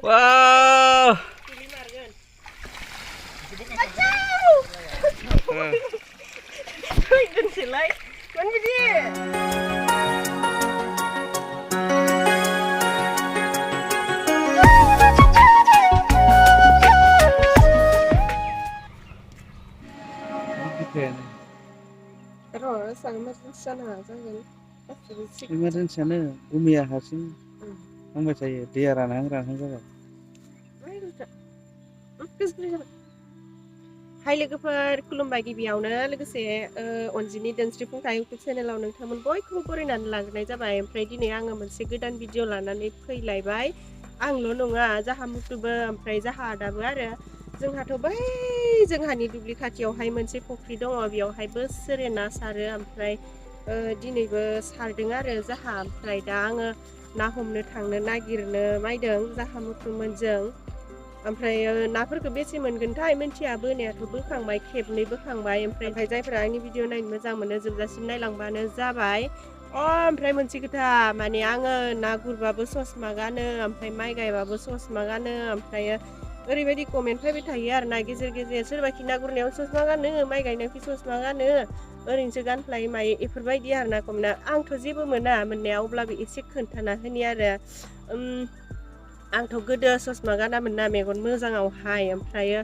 Wow. Emergency-nya gumiya hasil hombai थायो दैया रानहां जाबाय हाय लोगोफोर खुलुमबाय गिबियावनो लोगोसे अनजिनि दोनस्रि फुंखा इउटुब चेनेलाव नोंथांमोन बयखौबो बरायनानै लाग्रोनाय जाबाय ओमफ्राय दिनै आङो मोनसे गोदान भिडिअ लानानै फैलायबाय आंल' नङा जाहा मुथुबो ओमफ्राय जाहा आदाबो आरो जोंहाथ' बै जोंहानि दुब्लि खाथियावहाय मोनसे फुख्रि दङ बेयावहाय बोसोरे ना सारो ओमफ्राय दिनैबो सारदों आरो जाहा ओमफ्राय दा आङो ना हमनो थांनो नागिरनो मायदों जाहा मुथुमोनजों ओमफ्राय नाफोरखौ बेसे मोनगोनथाय मिन्थिया बोनायाथ' बोखांबाय खेबनै बोखांबाय ओमफ्राय जायफोरा आंनि भिडिअ नायनो मोजां मोनो जोबजासिम नायलांबानो जाबाय ओमफ्राय मोनसे खोथा माने आङो ना गुरबाबो ससमा गानो ओमफ्राय माइ गायबाबो ससमा गानो ओमफ्राय ओरैबायदि कमेन्ट फैबाय थायो आरो ना गेजेर गेजेर सोरबाखि ना गुरनायाव ससमा गानो माइ गायनायाव ससमा गानो ओरैनोसो गानफ्लायो मायो बेफोरबायदि आरो ना कमेन्टआ आंथ' जेबो मोना मोननाया अब्लाबो एसे खोन्थाना होनि आरो आंथ' गोदो ससमा गानामोन ना मेगन मोजाङावहाय ओमफ्रायो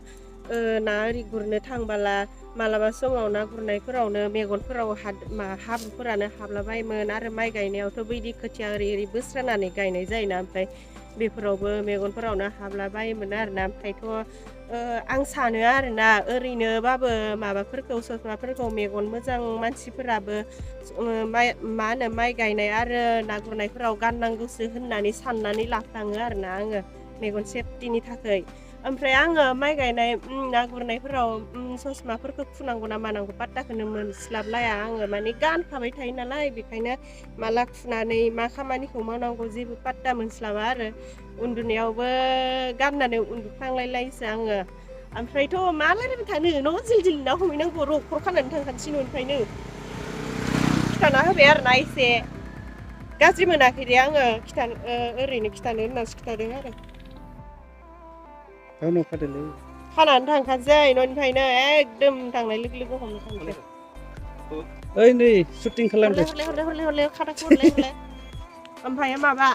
ना ओरि गुरनो थांबाला मालाबा समाव ना गुरनायफोरावनो मेगनफोराव हाब्रुफोरानो हाबलाबायोमोन आरो माइ गायनायावथ' बैदि खोथिया ओरै बोस्रानानै गायनाय जायोना ओमफ्राय बेफोरावबो मेगनफोरावनो हाबलाबायोमोन आरोना ओमफ्रायथ' आं सानो आरोना ओरैनोबाबो माबाफोरखौ ससमाफोरखौ मेगन मोजां मानसिफोराबो मा होनो माइ गायनाय आरो ना गुरनायफोराव गाननांगौसो होननानै साननानै लाफ्लाङो आरोना आङो मेगन सेफटिनि थाखाय ओमफ्राय आङो माइ गायनाय ना गुरनायफोराव ससमाफोरखौ खुनांगौ ना मानांगौ पात्ताखौनो मोनस्लाबलाया आङो माने गानखाबाय थायो नालाय बेखायनो माला खुनानै मा खामानिखौ मावनांगौ जेबो पात्ता मोनस्लाबा आरो उन्दुनायावबो गाननानै उन्दुफ्लांलायलायोसो आङो ओमफ्रायथ' मा रायलायबाय थानो न' जिल जिल ना हमहैनांगौ र' खर' खानानै थांखानोसै न'निफ्रायनो खिथाना होबाय आरोना एसे गाज्रि मोनाखै दे आङो ओरैनो खिथानो होननासो खिथादों आरो खानानै थांखासै न'निफ्रायनो एकदम थांनाय लोगो लोगो हमनो थांसै ओइ नै शुटिं खालामदों हरलाय खादाखौ हरलाय ओमफ्राय माबा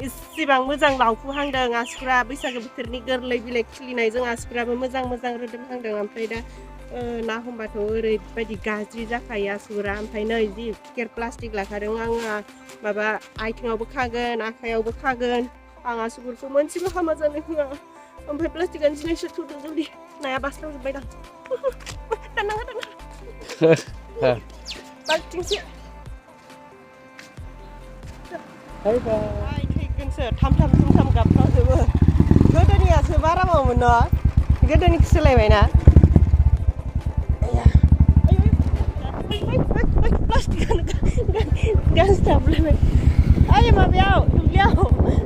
इसेबां मोजां लावफुहांदों आसुफ्रा बैसागो बोथोरनि गोरलै बिलाइ खिलिनायजों आसुफ्राबो मोजां रोदोमहांदों ओमफ्राय दा ना हमबाथ' ओरैबायदि गाज्रि जाखायो आसुगुरा ओमफ्राय नै जि केयार प्लास्टिक लाखादों आङो माबा आथिङावबो खागोन आखाइयावबो खागोन आं आसुगुरखौ मोनसेबो हामा जानो होआ ओमफ्राय प्लास्टिकानो जिनिससो थुदों जल्दि नाया बास्लावजोब्बाय दां दानना बाल्थिंसे थैगोनसो थाम गाबफ्रावजोबो गोदोनियासो बाराबावमोन न' गोदोनिखौ सोलायबायना प्लास्टिकानो गाज्रिथाबलायबाय ओइ माबायाव दुब्लियाव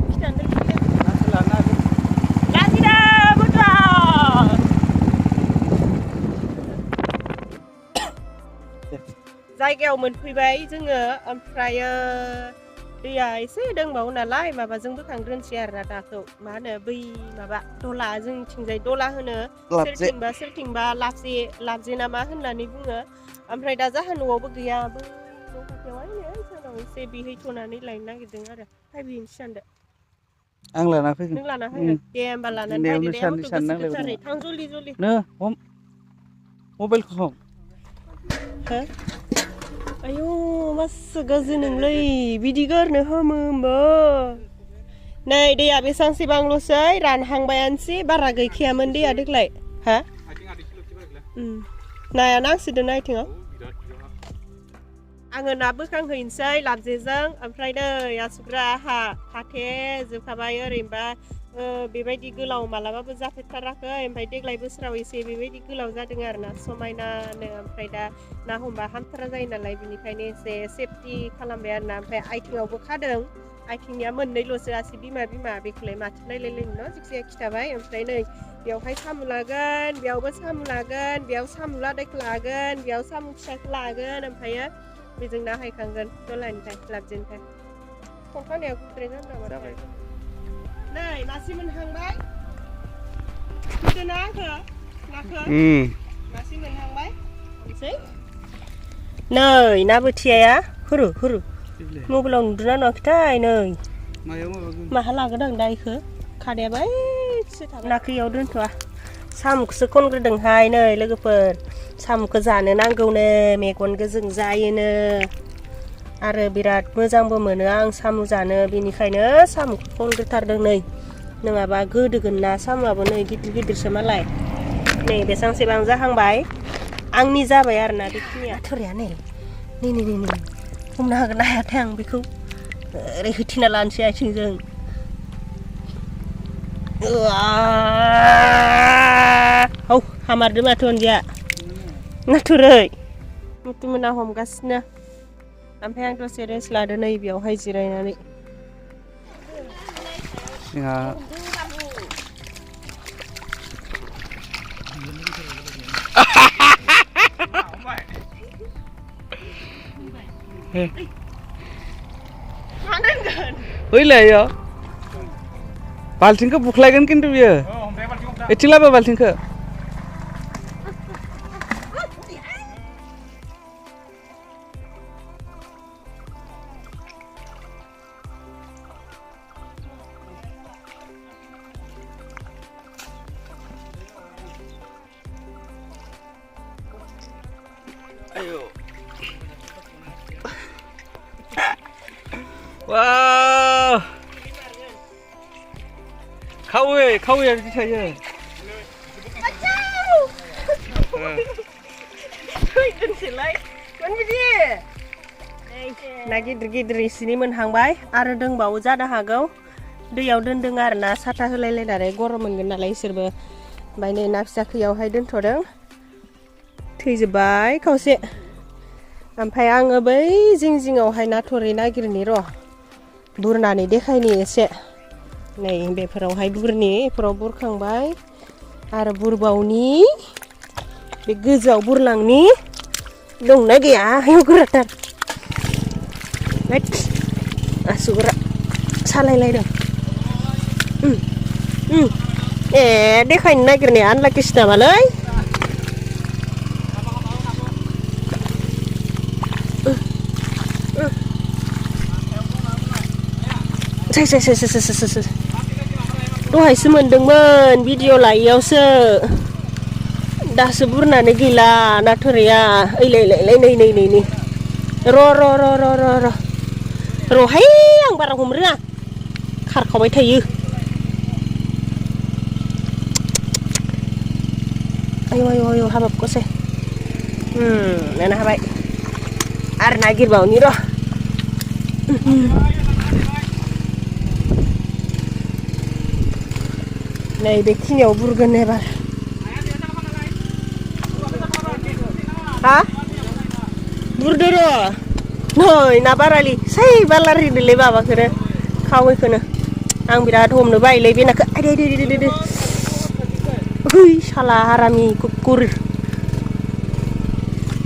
खिथानो गाज्रिदा मोथा जायगायाव मोनफैबाय जोङो ओमफ्रायो दैया एसे दंबावो नालाय माबाजों बोखांग्रोनोसै आरोना दाखौ मा होनो बै माबा दला जोंनिथिंजाय दला होनो सोरथिंबा लाबजे ना मा होननानै बुङो ओमफ्राय दा जाहा न'आवबो गैया बै न' खाथियावहायनो सानाव एसे बिहैथ'नानै लायनो नागिरदों आरो फायबोहैनोसै सानदो आं लाना फैगोन नों लाना फैगोन दे होमबा लानानै फैदो दे मथ' गोसो गोथारै थां जल्दि नो हम मबाइलखौ हम हो आयौ मासे गाज्रि नोंलै बिदि गारनो हामो होमबा नै दैया बेसांसेबांल'सै रानहांबायानोसै बारा गैखायामोन दैया देग्लाय हा नाया नांसोदों आथिङाव आङो ना बोखांहैनोसै लाबजेजों ओमफ्राय नै आसुग्रा हाथेजोबखाबाय ओरैनोबा बेबायदि गोलाव मालाबाबो जाफेरथाराखै ओमफ्राय देग्लाय बोसोराव एसे बेबायदि गोलाव जादों आरोना समायनानो ओमफ्राय दा ना हमबा हामथारा जायो नालाय बिनिखायनो एसे सेफटि खालामबाय आरोना ओमफ्राय आथिङावबो खादों आथिंनिया मोननैल'सो आसि बिमा बेखौलाय माथो नायलायलायनो न' जिखिजाया खिथाबाय ओमफ्राय नै बेयावहाय साम' लागोन बेयावबो साम' लागोन बेयाव साम' लादायखौ लागोन बेयाव साम' फिसाखौ लागोन ओमफ्रायो बेजों ना हायखांगोन दलानिफ्राय लाबजेनिफ्राय खंखानाया गुद्राय जानो नामा नै मासे मोनहांबाय नुदों ना आंखो नाखो मासे मोनहांबाय हमसै नै ना बोथियाया हुरु मबाइलाव नुदोंना नुवाखैथाय नै माहा लागोन आं दा इखो खादाया बायसो थाबाय नाखो इयाव दोनथ'आ साम'खौसो खनग्रोदोंहाय नै लोगोफोर साम'खौ जानो नांगौनो मेगन गोजों जायोनो आरो बिराद मोजांबो मोनो आं साम' जानो बेनिखायनो साम'खौ खनग्रोथारदों नै नङाबा गोदोगोन ना साम'आबो नै गिदिर मालाय नै बेसांसेबां जाहांबाय आंनि जाबाय आरोना बेखिनिया थोरिया नै हमनो हागोन ना हायाथाय आं बेखौ ओरै होथिना लानोसै आथिंजों औ हामारदो माथो अनजिया नाथुरै मुथुमोना हमगासिनो ओमफ्राय आं दसे रेस्ट लादो नै बेयावहाय जिरायनानै जोंहा Iya. Baltingko buklaygin kintu biyo. Echila ba baltingko? Ayo. Wow. Kau ya di saya. Acau. Kuitin silai. Man bidi. Nah gidir di sini menhangbai. Aru dengbawo जानो हागौ. दैयाव दोनदों आरोना साथा होलायलायनानै गरम मोनगोन नालाय इसोरबो ओमफ्राय नै ना फिसा खैयावहाय दोनथ'दों थैजोब्बाय खावसे ओमफ्राय आङो बै जिङावहाय ना थुरि नागिरनि र' बुरनानै देखायनि एसे नै बेफोरावहाय बुरनि बेफोराव बुरखांबाय आरो बुरबावनि बे गोजौआव बुरलांनि दंना गैया आयौ गोराथार आसुगुरा सालायलायदों ए देखायनो नागिरनाया आनलाकिसो नामालै दहायसो मोनदोंमोन भिडिअ लायैयावसो दासो बुरनानै गैला नाथुरिया ओइलाय नै र'हाय आं बारा हमनो रोङा खारखावबाय थायो आयौ हाबाब गसे नायना हाबाय आरो नागिरबावनि र' नै बेखिनियाव बुरगोन एबार हा बुरदो र' नै ना बारालि सै बालारिदोलै माबाखौनो खावैखौनो आं बिराद हमनो बायोलै बे नाखौ आइदो है साला हारामि कुकुर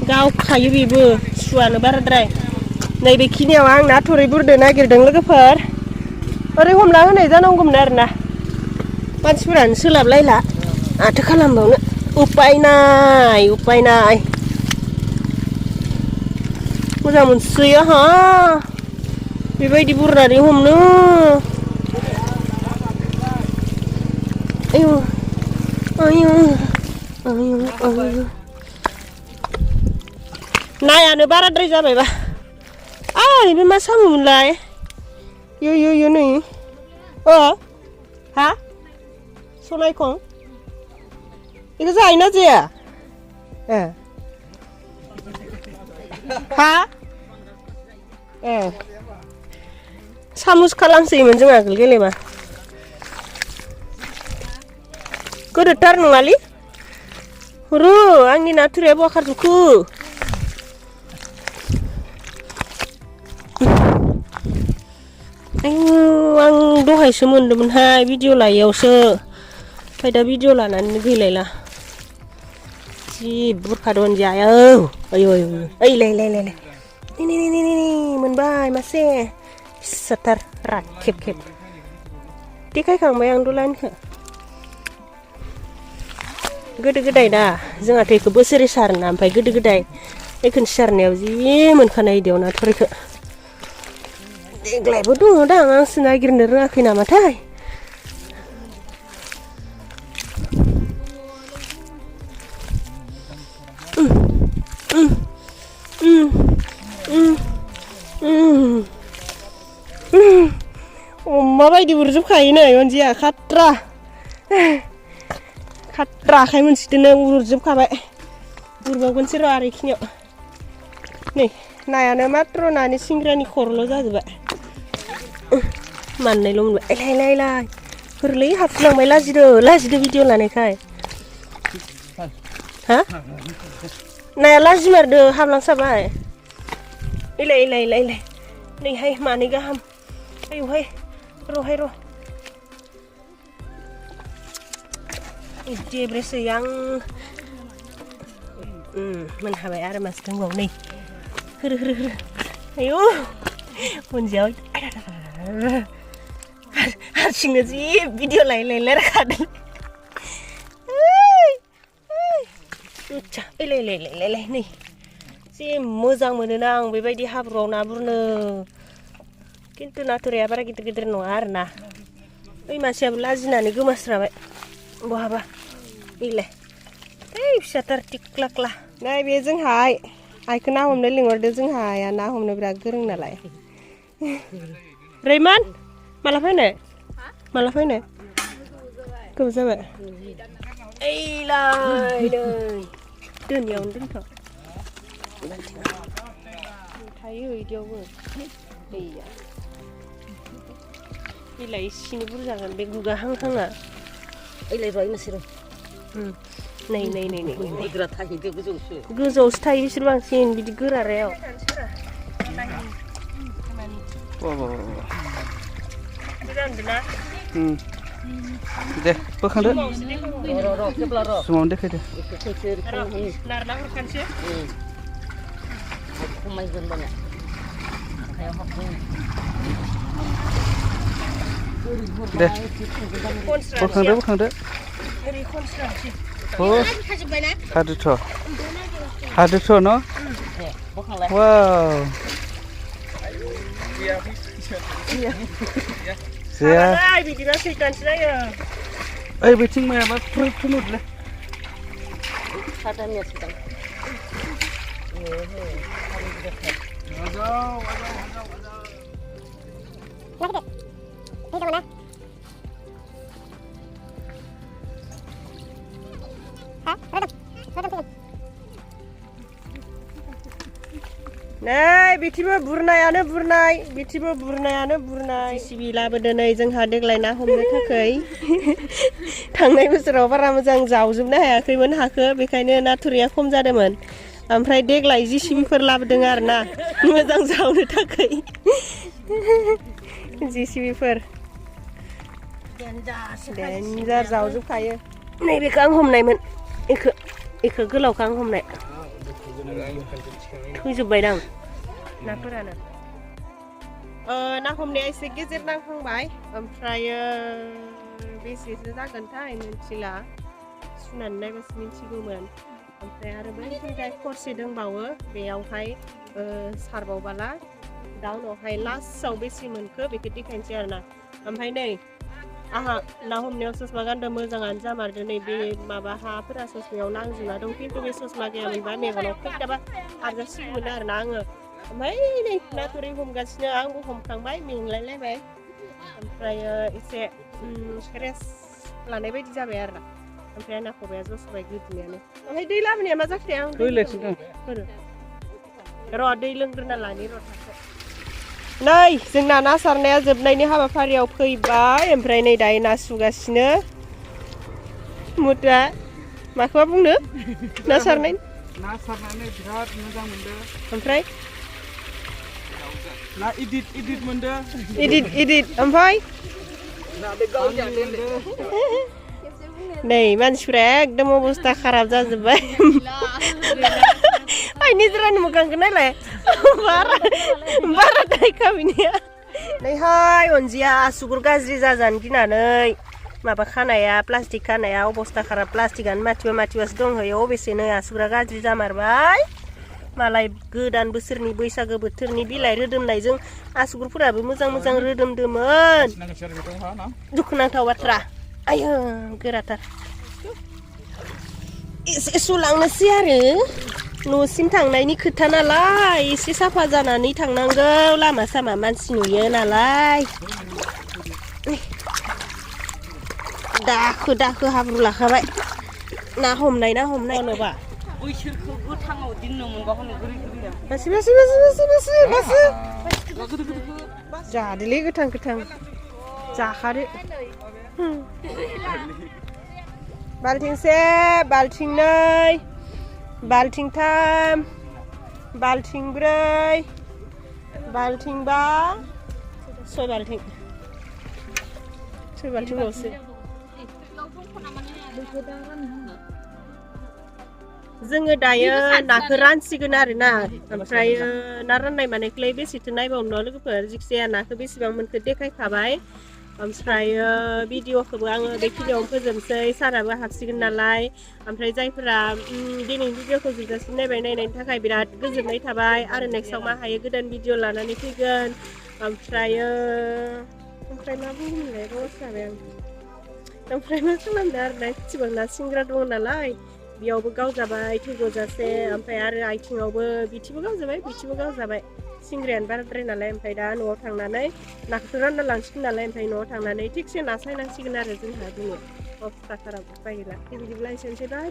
गावखायो बेबो सुवानो बाराद्राय नै बेखिनियाव आं ना थुरि बुरदो नागिरदों लोगोफोर ओरै हमना होनाय जानांगौमोन आरोना मानसिफोरानो सोलाबलायला माथो खालामबावनो उपाय नाय मोजां मोनसोयो हा बेबायदि बुरनानै हमनो आयौ नायानो बाराद्राय जाबायबा बे मा साम'मोनलाय यो नै हा सनायखं बेखौ जायोना जाया हा सामुस खालामसैमोन जों आगोल गेलेबा गोदोरथार नङालै हरो आंनि नाथुरिया बहा खारजोबखो आं दहायसो मोनदोंमोनहाय भिडिअ लायैयावसो ओमफ्राय दा भिडिअ लानानै गैलायला जि बुरखादों जायो ओइलाय मोनबाय मासे फिसाथार राखेब देखायखांबाय आं दलानखौ गोदो गोदाय दा जोंहाथ' बेखौ बोसोरै सारोना ओमफ्राय गोदो गोदाय बेखौनो सारनायाव जि मोनखानाय इदियाव नाथुरखौ देग्लायबो दङ दां आंसो नागिरनो रोङाखै नामाथाय अमा बायदि उरजोबखायो नै अनजिया खाट्रा आखाइ मोनसेदोनो उरजोबखाबाय उरबावगोनसो र' आरो इखिनियाव नै नायानो मात्र नानि सिंग्रानि खर'ल' जाजोबबाय माननायल' मोनबाय लाय गोरलै हाबलांबाय लाजिदो भिडिअ लानायखाय हा नाया लाजिमारदो हाबलांसाबाय इलाय नैहाय मानै गाहाम आयौहाय र' देब्रेसै आं मोनहाबाय आरो मासे दंबावो नै होरो आयौ अनजियाव हारसिंनो जि भिडिअ लायलाय राखादों इलाय नै जि मोजां मोनोना आं बेबायदि हाब्रुआव ना गुरनो खिन्थु नाथुराया बारा गिदिर नङा आरोना बै मासेयाबो लाजिनानै गोमास्राबाय बहाबा इलाय फिसाथार टिक्ला नै बे जोंहा आइखौ ना हमनो लिंहरदो जोंहा आइया ना हमनो बिराद गोरों नालाय रैमान माला फैनो गोबाव जाबाय ओइलाय नै दोनैयावनो दोनथ' थायो इदियावबो गैया बिलाइ इसेनो बुरजागोन बे गुगाहांहांआ इलायबाय नोंसोरो नै गोरा थाहैदो गोजौआवसो थायो बिसोर बांसिन बिदि गोरारायाव दे बोखांदो समावनो देखायदो नारना हरखानोसै खमायगोन माने आखायाव हाबगोन दे बोखांदो हादोथ' न' वाव जाया बिदिबा सैतानसो जायो ओइ बिथिं मायाबा फुनुदलै सादानिया सिगां नै बिथिबो बुरनायानो बुरनाय सिबि लाबोदो नै जोंहा देग्लाय ना हमनो थाखाय थांनाय बोसोराव बारा मोजां जावजोबनो हायाखैमोन हाखौ बेखायनो नाथुरिया खम जादोंमोन ओमफ्राय देग्लाय जिसिबिफोर लाबोदों आरो ना मोजां जावनो थाखाय जिसिबिफोर देन्जार जावजोबखायो नैबेखौ आं हमनायमोन इखौ गोलावखौ आं हमनाय थैजोब्बायदां नाफोरानो ना हमनाया एसे गेजेर नांहांबाय ओमफ्राय बेसेसो जागोनथाय मिथिला सुनानै नायबासो मिथिगौमोन ओमफ्राय आरो बैथिंजाय खरसे दंबावो बेयावहाय सारबावबाला दा उनावहाय लास्टआव बेसे मोनखो बेखौ देखायनोसै आरोना ओमफ्राय नै आहा ना हमनायाव ससमा गानदों मोजाङानो जामारदों नै बे माबा हाफोरा ससमायाव नांजोबना दं खिन्थु बे ससमा गैयामोनबा मेगनाव खैदाबा हारजासिगौमोन आरोना आङो ओमफ्राय नै नाथुरि हमगासिनो आंबो हमखांबाय मेंलायलायबाय ओमफ्राय एसे रेस्ट लानाय बायदि जाबाय आरोना ओमफ्राय आंना खबाया जसबाय गोदोनायानो ओमफ्राय दै लाबोनाया मा जाखो आं र' दै लोंग्रोना लानि र' नै जोंना ना सारनाया जोबनायनि हाबाफारियाव फैबाय ओमफ्राय नै दायो ना सुगासिनो मुथुआ माखौबा बुंनो ना सारनानै बिराद मोजां मोनदों ओमफ्राय ना इदिट मोनदों इदिट ओमफ्राय नै मानसिफ्रा एकदम अबस्था खाराब जाजोब्बाय आइ निजरानि मोखांखौ नायलाय बारा दायखा बिनिया नैहाय अनजिया आसुगुर गाज्रि जाजानो गिनानै माबा खानाया प्लास्टिक खानाया अबस्था खाराब प्लास्टिकानो माथिबासो दंहैयो अबेसेनो आसुगुरा गाज्रि जामारबाय मालाय गोदान बोसोरनि बैसागो बोथोरनि बिलाइ रोदोमनायजों आसुगुरफोराबो मोजां रोदोमदोंमोन दुखुनांथाव बाथ्रा आयो गोराथार एसे सुलांनोसै आरो न'सिम थांनायनि खोथा नालाय एसे साफा जानानै थांनांगौ लामा सामा मानसि नुयो नालाय दाखो हाब्रु लाखाबाय ना हमनाय नोबा बैसोरखौ गोथाङाव दिननो मोनबा हनै गोरै बासो जादोलै गोथां जाखादो बाल्थिंसे बाल्थिंनै बाल्थिंथाम बाल्थिंब्रै बाल्थिंबा सय बाल्थिंल'सो जोङो दायो नाखौ रानसिगोन आरोना ओमफ्राय ना राननाय मानेखौलाय बेसेथो नायबावनो लोगोफोर जिखिजाया नाखौ बेसेबां मोनखो देखायखाबाय ओमफ्राय भिडिअखौबो आङो बेखिनियावनो फोजोबसै साराबो हाबसिगोन नालाय ओमफ्राय जायफोरा दिनैनि भिडिअखौ जोबजासिम नायनायनि थाखाय बिराद गोजोननाय थाबाय आरो नेक्स्टआव मा हायो गोदान भिडिअ लानानै फैगोन ओमफ्राय मा बुंगोनलाय रस जाबाय आं ओमफ्राय मा खालामदों आरो ना इसेबां ना सिंग्रा दङ नालाय बेयावबो गावजाबाय थैगजासे ओमफ्राय आरो आथिङावबो बिथिंबो गावजाबाय सिंग्रायानो बाराद्राय नालाय ओमफ्राय दा न'आव थांनानै नाखौथ' रानना लांसिगोन नालाय ओमफ्राय न'आव थांनानै थिगसे ना सायनांसिगोन आरो जोंहा दिनै अबस्था खाराब बायला बिदिब्ला एसेनोसै बाय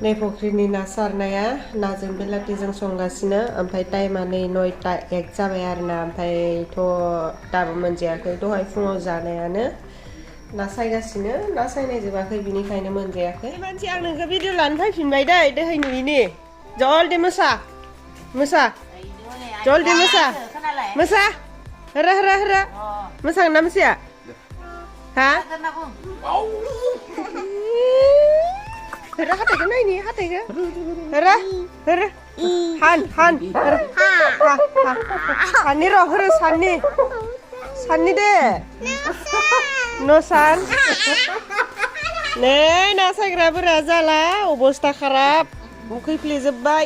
नै फुख्रिनि ना सारनाया नाजों बेलाथिजों संगासिनो ओमफ्राय टाइमा नै 9:01 जाबाय आरोना ओमफ्रायथ' दाबो मोनजायाखै दहाय फुङाव जानायानो ना सायगासिनो ना सायनाय जोबाखै बिनिखायनो मोनजायाखै मानसि आं नोंखौ भिडिअ लानो फैफिनबाय दै दोहै नुयिनि जलदि मोसा जलदि मोसा हरा मोसागोन ना मोसाया हा हरा हाथायखौ नायनि हाथायखौ हरा साननि र' हरो साननि दे न' सान नै ना सायग्राफोरा जाला अबस्था खाराब उखैफ्लेजोब्बाय